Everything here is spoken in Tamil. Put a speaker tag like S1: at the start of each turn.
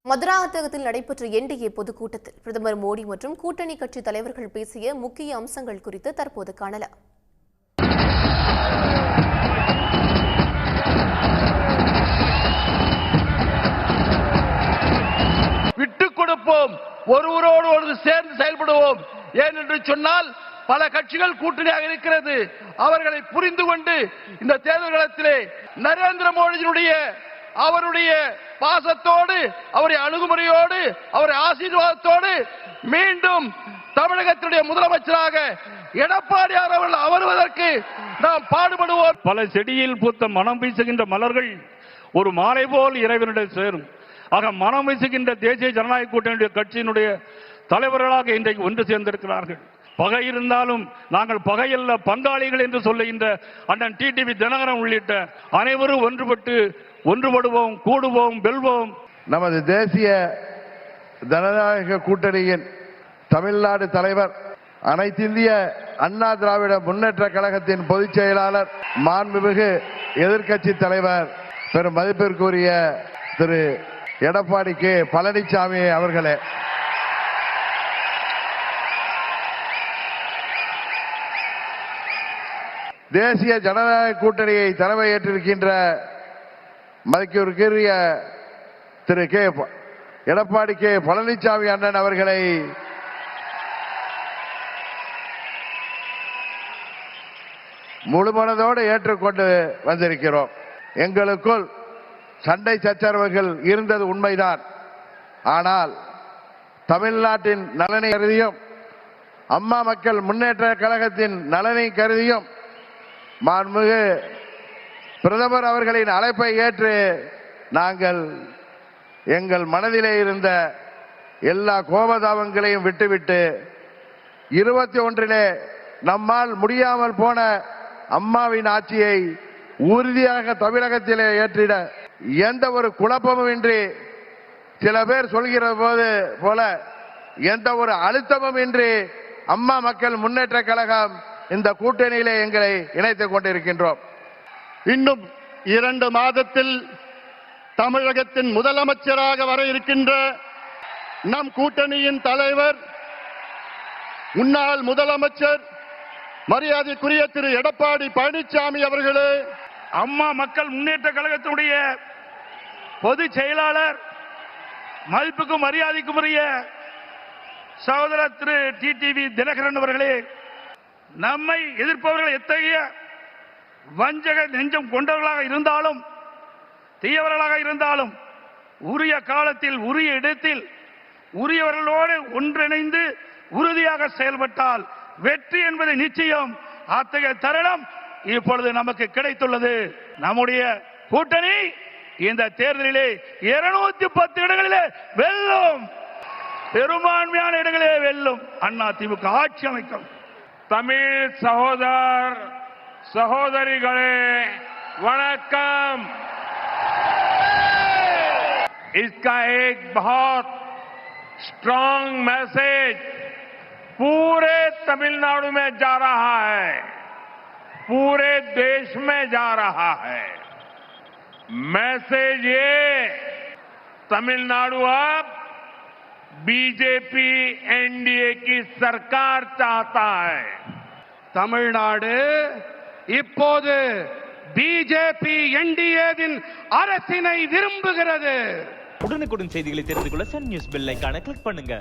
S1: மதுராந்தகத்தில் நடைபெற்ற என்டிஏ பொதுக்கூட்டத்தில் பிரதமர் மோடி மற்றும் கூட்டணி கட்சி தலைவர்கள் பேசிய முக்கிய அம்சங்கள் குறித்து தற்போது காணலாம்.
S2: விட்டுக் கொடுப்போம், ஒருவரோடு ஒன்று சேர்ந்து செயல்படுவோம். ஏனென்று சொன்னால் பல கட்சிகள் கூட்டணியாக இருக்கிறது. அவர்களை புரிந்து கொண்டு இந்த தேர்தல் களத்திலே நரேந்திர மோடியினுடைய அவருடைய பாசத்தோடு, அவருடைய அணுகுமுறையோடு, அவருடைய ஆசீர்வாதத்தோடு மீண்டும் தமிழகத்தினுடைய முதலமைச்சராக எடப்பாடியார் அவர்கள் வருவதற்கு நாம் பாடுபடுவோம்.
S3: பல செடியில் பூத்த மனம் வீசுகின்ற மலர்கள் ஒரு மாலை போல் இறைவனிடம் சேரும். ஆக மனம் வீசுகின்ற தேசிய ஜனநாயக கூட்டணி கட்சியினுடைய தலைவர்களாக இன்றைக்கு ஒன்று சேர்ந்திருக்கிறார்கள். பகை இருந்தாலும் நாங்கள் பகையல்ல பங்காளிகள் என்று சொல்லுகின்ற அண்ணன் டிடிவி தினகரன் உள்ளிட்ட அனைவரும் ஒன்றுபடுவோம், கூடுவோம், வெல்வோம்.
S4: நமது தேசிய ஜனநாயக கூட்டணியின் தமிழ்நாடு தலைவர், அனைத்திந்திய அண்ணா திராவிட முன்னேற்ற கழகத்தின் பொதுச் செயலாளர், மாண்புமிகு எதிர்க்கட்சி தலைவர், பெரும் மதிப்பிற்குரிய திரு எடப்பாடி கே பழனிசாமி அவர்களே, தேசிய ஜனநாயக கூட்டணியை தலைமையேற்றிருக்கின்ற மதிப்பிற்குரிய திரு எடப்பாடி கே பழனிசாமி அண்ணன் அவர்களை முழுமனதோடு ஏற்றுக்கொண்டு வந்திருக்கிறோம். எங்களுக்குள் சண்டை சச்சரவுகள் இருந்தது உண்மைதான். ஆனால் தமிழ்நாட்டின் நலனை கருதியும் அம்மா மக்கள் முன்னேற்ற கழகத்தின் நலனை கருதியும் மாண்புமிகு பிரதமர் அவர்களின் அழைப்பை ஏற்று நாங்கள் எங்கள் மனதிலே இருந்த எல்லா கோபதாபங்களையும் விட்டுவிட்டு 21 நம்மால் முடியாமல் போன அம்மாவின் ஆட்சியை உறுதியாக தமிழகத்திலே ஏற்றிட எந்த ஒரு குழப்பமும் இன்றி, சில பேர் சொல்கிற போல எந்த ஒரு அழுத்தமும் இன்றி அம்மா மக்கள் முன்னேற்ற கழகம் இந்த கூட்டணியிலே எங்களை இணைத்துக் கொண்டிருக்கின்றோம்.
S5: இன்னும் 2 மாதத்தில் தமிழகத்தின் முதலமைச்சராக வர இருக்கின்ற நம் கூட்டணியின் தலைவர், முன்னாள் முதலமைச்சர் மரியாதைக்குரிய திரு எடப்பாடி பழனிசாமி அவர்களே,
S3: அம்மா மக்கள் முன்னேற்ற கழகத்தினுடைய பொதுச் செயலாளர், மதிப்புக்கும் மரியாதைக்கும் உரிய சகோதரர் திரு டிடிவி தினகரன் அவர்களே, நம்மை எதிர்ப்பவர்கள் எத்தகைய வஞ்சக நெஞ்சம் கொண்டவர்களாக இருந்தாலும், தீயவர்களாக இருந்தாலும், உரிய காலத்தில் உரிய இடத்தில் உரியவர்களோடு ஒன்றிணைந்து உறுதியாக செயல்பட்டால் வெற்றி என்பது நிச்சயம். அத்தகைய தருணம் இப்பொழுது நமக்கு கிடைத்துள்ளது. நம்முடைய கூட்டணி இந்த தேர்தலிலே 210 இடங்களிலே வெல்லும், பெரும்பான்மையான இடங்களிலே வெல்லும். அண்ணா திமுக ஆட்சி அமைக்கும்.
S6: தமிழ் சகோதர சகோதரிகளே वणक्कम। इसका एक बहुत स्ट्रांग मैसेज पूरे तमिलनाडु में जा रहा है, पूरे देश में जा रहा है। मैसेज ये, तमिलनाडु अब बीजेपी एनडीए की सरकार चाहता है।
S2: தமிழ்நாடு இப்போது பிஜேபி என்டிஏவின் அரசினை விரும்புகிறது.
S7: உடனுக்குடன் செய்திகளை தெரிந்து கொள்ள சன் நியூஸ் பெல் ஐகானை கிளிக் பண்ணுங்க.